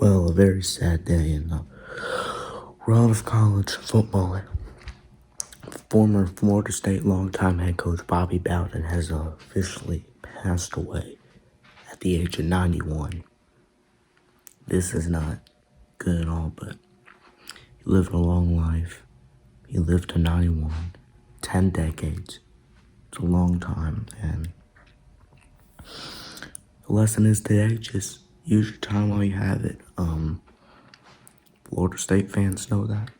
Well, a very sad day in the world of college football. Former Florida State longtime head coach Bobby Bowden has officially passed away at the age of 91. This is not good at all, but he lived a long life. He lived to 91, 10 decades. It's a long time, and the lesson is today, just use your time while you have it. Florida State fans know that.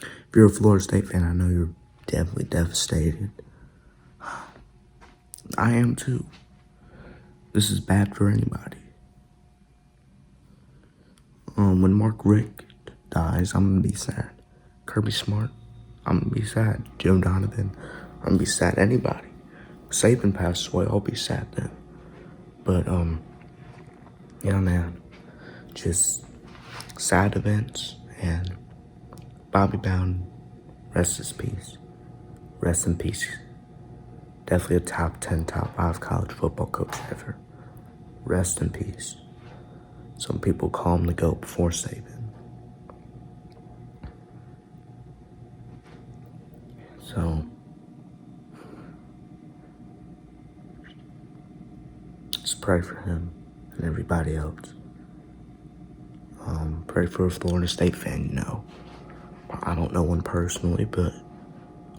If you're a Florida State fan, I know you're definitely devastated. I am too. This is bad for anybody. When Mark Richt dies, I'm gonna be sad. Kirby Smart, I'm gonna be sad. Jim Donovan, I'm gonna be sad. Anybody. Saban passed away, I'll be sad then. But, yeah, man. Just sad events, and Bobby Bowden, rest in peace. Rest in peace. Definitely a top 10, top 5 college football coach ever. Rest in peace. Some people call him the GOAT before Saban. So, just pray for him and everybody else. Pray for a Florida State fan, you know. I don't know one personally, but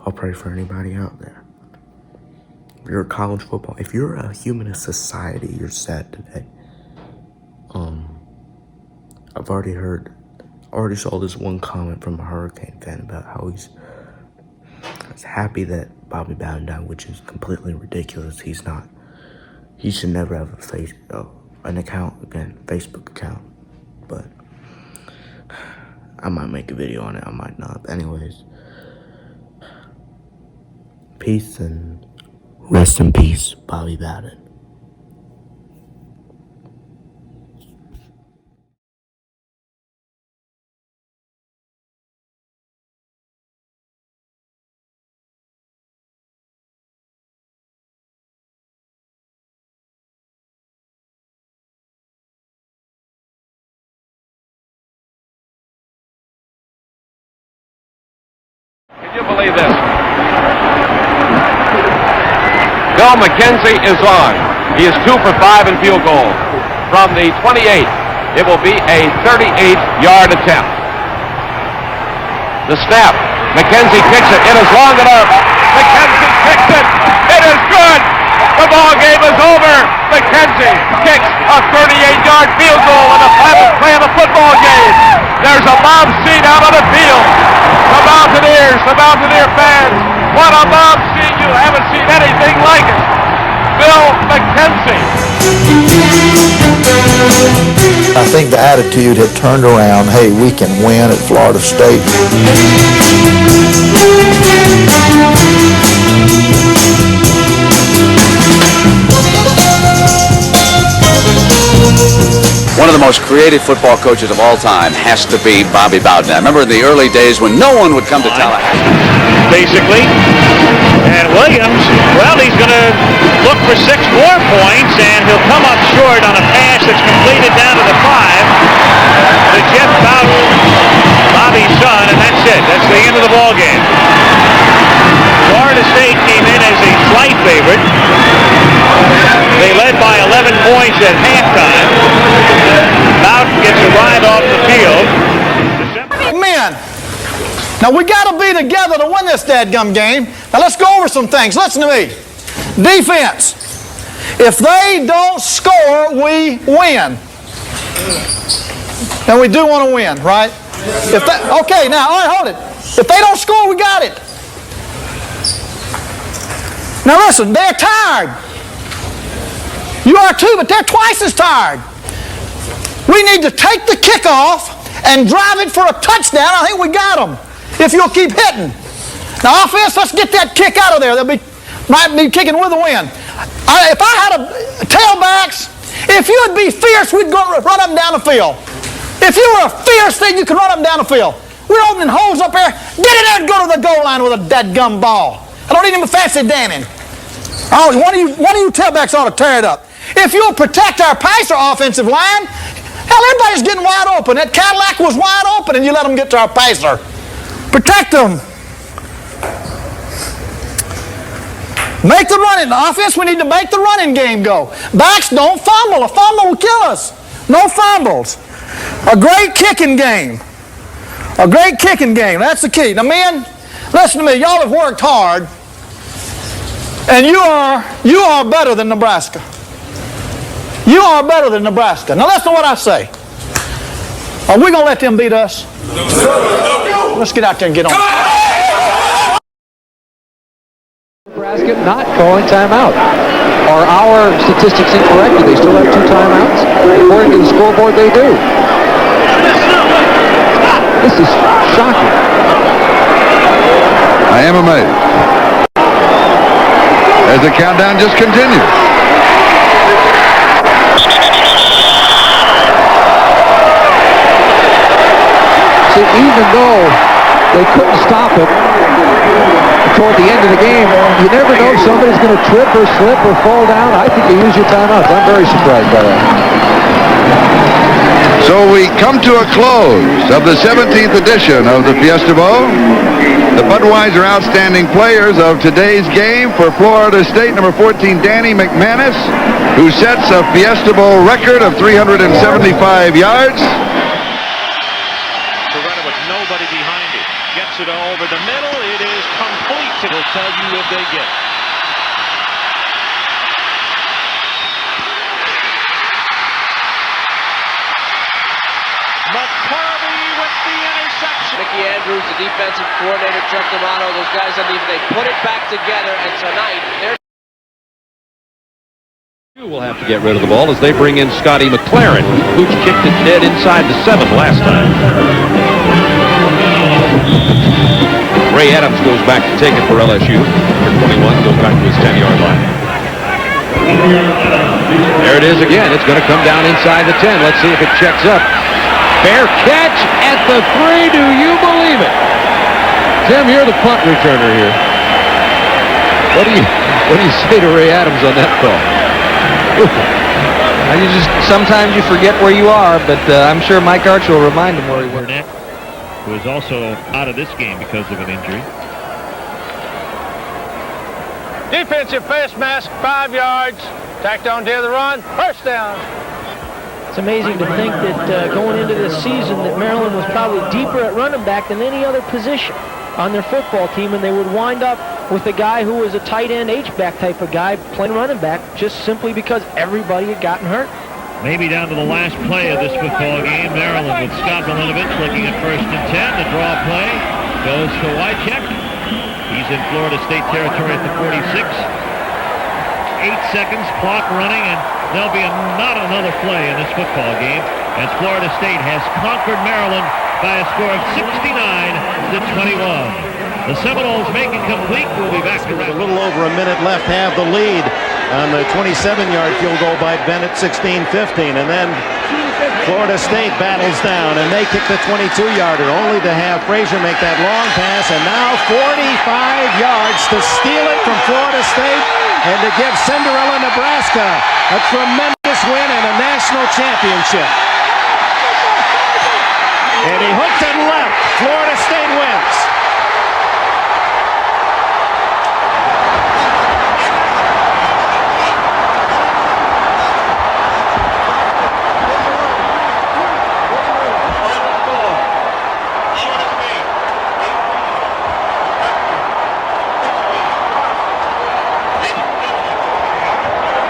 I'll pray for anybody out there. If you're a college football, if you're a humanist society, you're sad today. I've already saw this one comment from a Hurricane fan about how he's happy that Bobby Bowden died, which is completely ridiculous. He should never have an account again, Facebook account. But I might make a video on it, I might not. But anyways, peace and rest in peace, Bobby Bowden. Can you believe this? Bill McKenzie is on. He is 2 for 5 in field goal. From the 28, it will be a 38-yard attempt. The snap. McKenzie kicks it. It is long enough. McKenzie kicks it. It is good. The ball game is over. McKenzie kicks a 38-yard field goal in the final play of the football game. There's a mob scene out on the field. The Mountaineer fans, what a mob scene. You haven't seen anything like it. Bill McKenzie. I think the attitude had turned around. Hey, we can win at Florida State. One of the most creative football coaches of all time has to be Bobby Bowden. I remember in the early days when no one would come to Tallahassee. Basically. And Williams, well, he's going to look for 6 more points, and he'll come up short on a pass that's completed down to the 5 to Jeff Bowden, Bobby's son, and that's it. That's the end of the ball game. Florida State came in as a slight favorite. They led by 11 points at halftime. Bowden gets a ride off the field. Men, now we got to be together to win this dadgum game. Now let's go over some things. Listen to me. Defense. If they don't score, we win. And we do want to win, right? Okay, now, all right, hold it. If they don't score, we got it. Now listen, they're tired. You are too, but they're twice as tired. We need to take the kickoff and drive it for a touchdown. I think we got them, if you'll keep hitting. Now offense, let's get that kick out of there. Might be kicking with a win. If I had tailbacks, if you would be fierce, we'd go run them down the field. If you were a fierce thing, you could run them down the field. We're opening holes up there. Get in there and go to the goal line with a dadgum ball. I don't need him fancy Danning. Oh, one of you tailbacks ought to tear it up. If you'll protect our passer offensive line, hell, everybody's getting wide open. That Cadillac was wide open, and you let them get to our passer. Protect them. Make the running. The offense, we need to make the running game go. Backs don't fumble. A fumble will kill us. No fumbles. A great kicking game. A great kicking game. That's the key. Now, men, listen to me. Y'all have worked hard, and you are better than Nebraska. You are better than Nebraska. Now, listen to what I say. Are we going to let them beat us? No. Let's get out there and get on. Nebraska not calling timeout. Are our statistics incorrect? Do they still have 2 timeouts? According to the scoreboard, they do. This is shocking. I am amazed. As the countdown just continues. See, even though they couldn't stop it toward the end of the game, you never know if somebody's going to trip or slip or fall down. I think you use your timeouts. I'm very surprised by that. So we come to a close of the 17th edition of the Fiesta Bowl. The Budweiser Outstanding Players of today's game for Florida State, number 14, Danny McManus, who sets a Fiesta Bowl record of 375 yards. With nobody behind it. Gets it over the middle. It is complete. It'll tell you if they get it. McCarvey with the interception. Mickey Andrews, the defensive coordinator, Chuck D'Amato, those guys, they put it back together, and tonight, they're... Will have to get rid of the ball as they bring in Scotty McLaren, who kicked it dead inside the 7 last time. Ray Adams goes back to take it for LSU. Number 21 goes back to his 10-yard line. There it is again. It's going to come down inside the 10. Let's see if it checks up. Fair catch at the 3. Do you believe it? Tim, you're the punt returner here. What do you say to Ray Adams on that call? Sometimes you forget where you are, but I'm sure Mike Arch will remind him where he was. Who is also out of this game because of an injury. Defensive face mask, 5 yards. Tacked on to the run. First down. It's amazing to think that going into this season that Maryland was probably deeper at running back than any other position on their football team, and they would wind up with a guy who was a tight end H-back type of guy playing running back just simply because everybody had gotten hurt. Maybe down to the last play of this football game. Maryland with Scott Milinovich looking at 1st and 10. The draw play goes to Wycheck. He's in Florida State territory at the 46. 8 seconds, clock running, and there'll be not another play in this football game as Florida State has conquered Maryland by a score of 69-21. The Seminoles make it complete. We'll be back to with a little over a minute left, have the lead on the 27-yard field goal by Bennett, 16-15, and then Florida State battles down, and they kick the 22-yarder, only to have Frazier make that long pass, and now 45 yards to steal it from Florida State and to give Cinderella, Nebraska a tremendous win and a national championship. And he hooked it left. Florida State wins.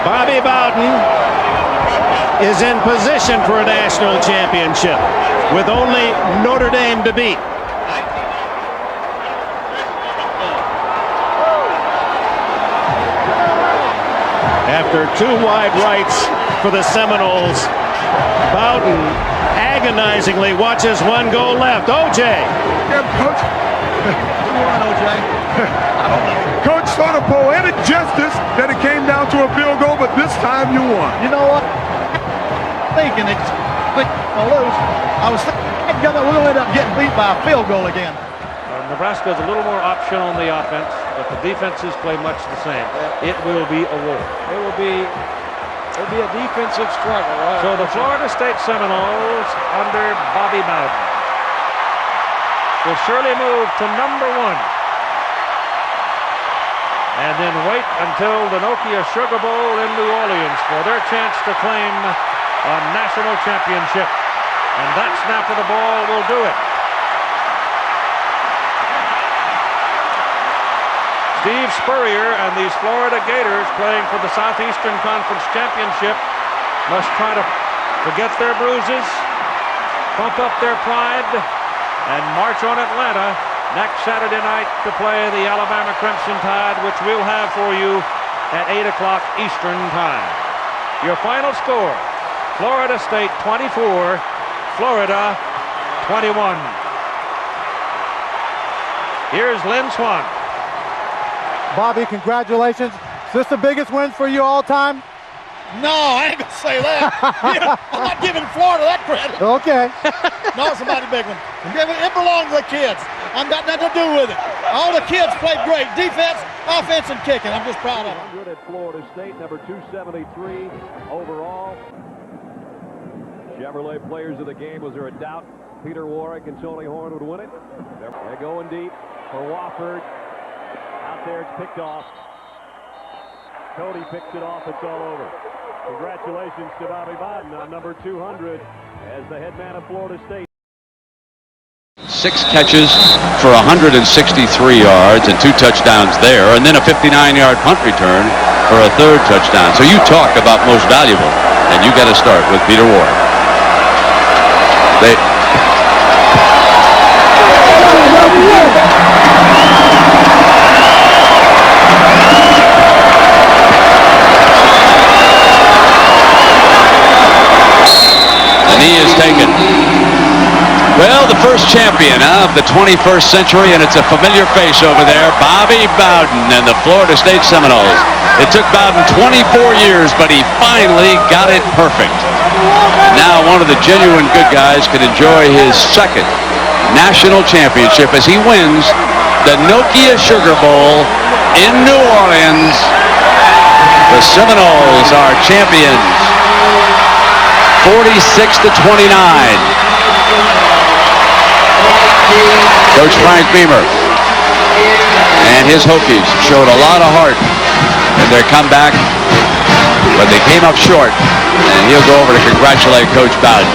Bobby Bowden is in position for a national championship with only Notre Dame to beat. After 2 wide rights for the Seminoles, Bowden agonizingly watches one go left. OJ. Yeah, Coach. What do you want, OJ? I don't know. Coach saw the poetic justice that it came down to a field goal, but this time you won. You know what? Thinking it's loose. I was thinking we're going to end up getting beat by a field goal again. Nebraska is a little more option on the offense, but the defenses play much the same. It will be a war. It will be It'll be a defensive struggle. So the Florida State Seminoles under Bobby Bowden will surely move to number 1. And then wait until the Nokia Sugar Bowl in New Orleans for their chance to claim a national championship. And that snap of the ball will do it. Steve Spurrier and these Florida Gators playing for the Southeastern Conference Championship must try to forget their bruises, pump up their pride, and march on Atlanta next Saturday night to play the Alabama Crimson Tide, which we'll have for you at 8 o'clock Eastern Time. Your final score, Florida State 24, Florida 21. Here's Lynn Swann. Bobby, congratulations. Is this the biggest win for you all time? No, I ain't gonna say that. I'm not giving Florida that credit. Okay. No, it's a mighty big one. It belongs to the kids. I've got nothing to do with it. All the kids played great. Defense, offense, and kicking. I'm just proud of them. 100 at Florida State, number 273 overall. Chevrolet players of the game. Was there a doubt Peter Warwick and Tony Horn would win it? They're going deep for Wofford. Out there, it's picked off. Cody picks it off. It's all over. Congratulations to Bobby Bowden on number 200 as the head man of Florida State. 6 catches for 163 yards and 2 touchdowns there, and then a 59-yard punt return for a 3rd touchdown. So you talk about most valuable, and you got to start with Peter Warwick. The knee is taken. Well, the first champion of the 21st century, and it's a familiar face over there, Bobby Bowden and the Florida State Seminoles. It took Bowden 24 years, but he finally got it perfect. Now one of the genuine good guys can enjoy his 2nd national championship as he wins the Nokia Sugar Bowl in New Orleans. The Seminoles are champions, 46-29. Coach Frank Beamer and his Hokies showed a lot of heart in their comeback, but they came up short, and he'll go over to congratulate Coach Bowden.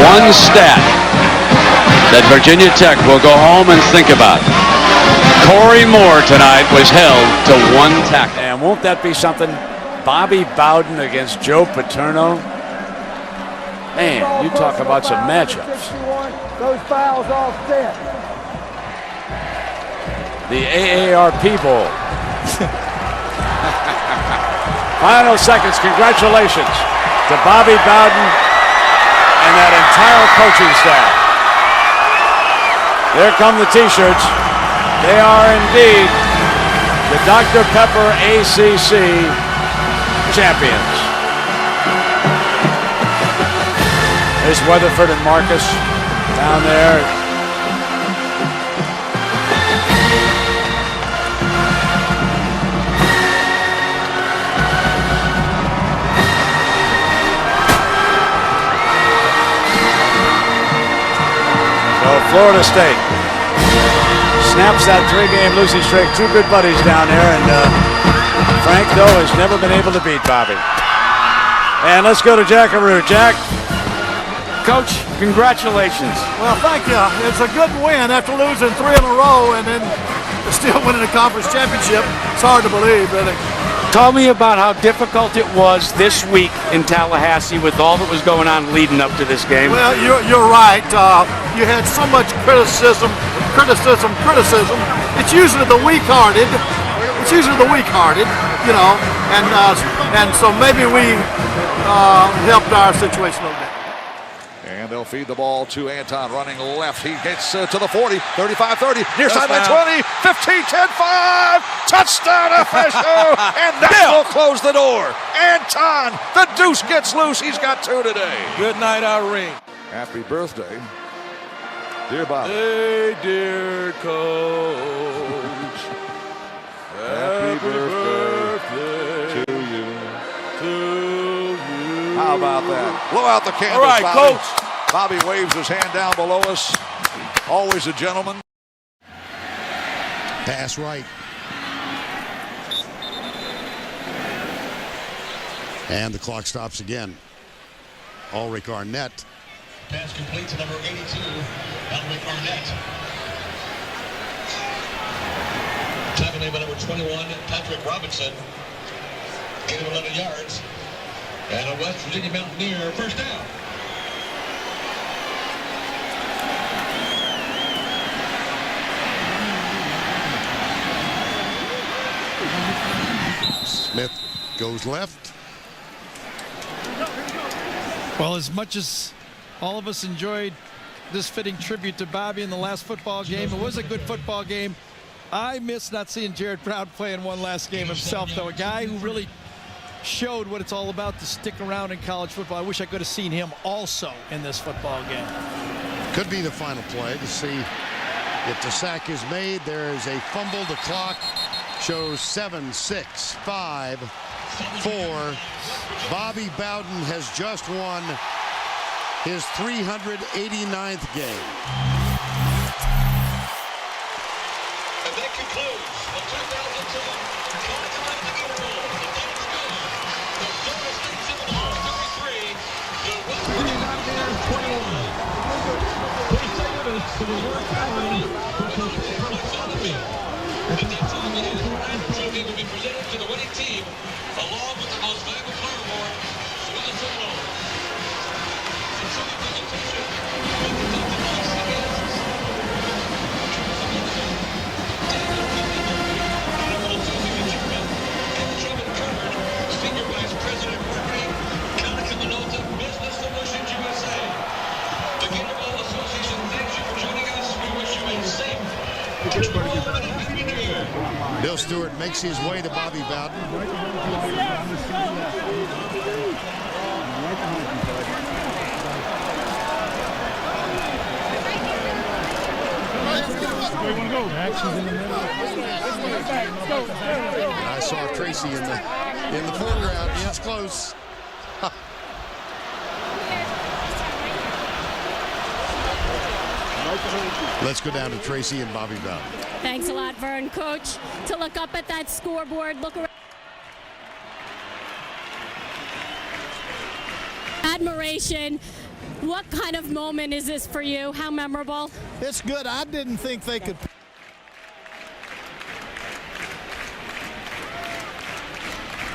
One stat that Virginia Tech will go home and think about. Corey Moore tonight was held to 1 tackle. And won't that be something? Bobby Bowden against Joe Paterno. Man, you talk about some matchups. Those fouls offset. The AARP Bowl. Final seconds. Congratulations to Bobby Bowden and that entire coaching staff. There come the T-shirts. They are indeed the Dr. Pepper ACC champions. There's Weatherford and Marcus down there. So Florida State snaps that 3-game losing streak. 2 good buddies down there, and Frank, though, has never been able to beat Bobby. And let's go to Jackaroo. Jack. Coach, congratulations. Well, thank you. It's a good win after losing 3 in a row and then still winning a conference championship. It's hard to believe, really. Tell me about how difficult it was this week in Tallahassee with all that was going on leading up to this game. Well, you're right. You had so much criticism. It's usually the weak-hearted. You know, and so maybe we helped our situation a little bit. And they'll feed the ball to Anton running left. He gets to the 40, 35-30, near sideline 20, 15, 10, 5. Touchdown FSU, and that will close the door. Anton, the deuce gets loose. He's got 2 today. Good night, Irene. Happy birthday Dear Bobby. Hey, dear coach. Happy birthday to you. How about that? Blow out the candles, All right, Bobby. Coach. Bobby waves his hand down below us. Always a gentleman. Pass right. And the clock stops again. Ulrich Arnett. Pass complete to number 82, Ulrich Arnett. Tackle made by number 21, Patrick Robinson. Gain of 11 yards. And a West Virginia Mountaineer first down. Smith goes left. Well, as much as all of us enjoyed this fitting tribute to Bobby in the last football game, it was a good football game. I miss not seeing Jared Brown play in one last game himself, though. A guy who really showed what it's all about to stick around in college football. I wish I could have seen him also in this football game. Could be the final play to see if the sack is made. There is a fumble. The clock shows 7, 6, 5, 4. Bobby Bowden has just won his 389th game. And that concludes the 2010 trophy will be presented to the winning team, along with the most valuable player award to the Seminoles. Sincerely presentation with the Senior Vice President Marketing, Conica Minolta Business Solutions USA. The Gator Bowl Association thanks you for joining us. We wish you a safe and happy New Year. Bill Stewart makes his way to Bobby Bowden. And I saw Tracy in the foreground. It's close. Let's go down to Tracy and Bobby Bowden. Thanks a lot, Vern. Coach, to look up at that scoreboard, look around. Admiration. What kind of moment is this for you? How memorable? It's good. I didn't think they could.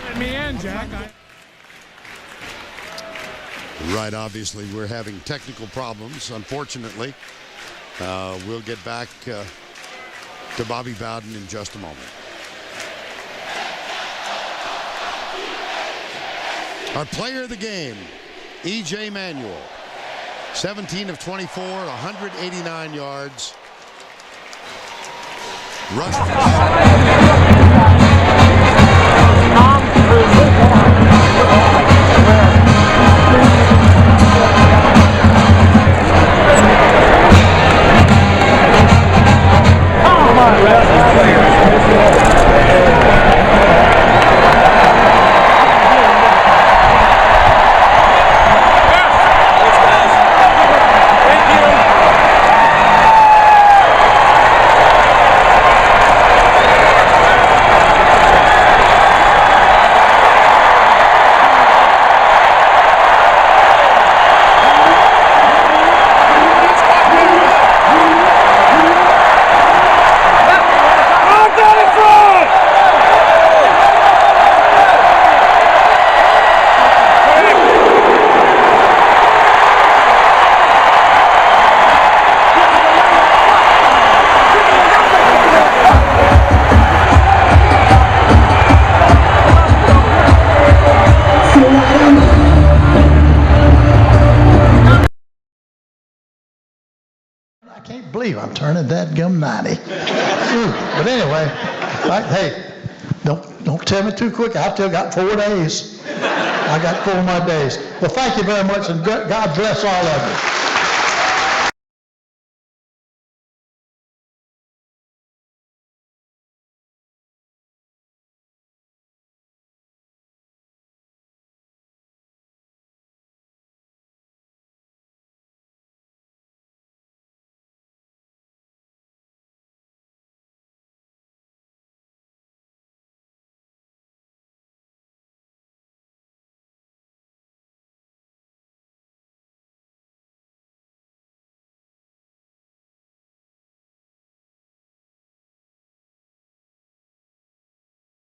Let me in, Jack. Right, obviously, we're having technical problems, unfortunately. We'll get back to Bobby Bowden in just a moment. Our player of the game, E.J. Manuel. 17 of 24, 189 yards. I can't believe I'm turning that gum 90. But anyway, hey, don't tell me too quick. I've still got 4 days. I got 4 more days. Well, thank you very much, and God bless all of you.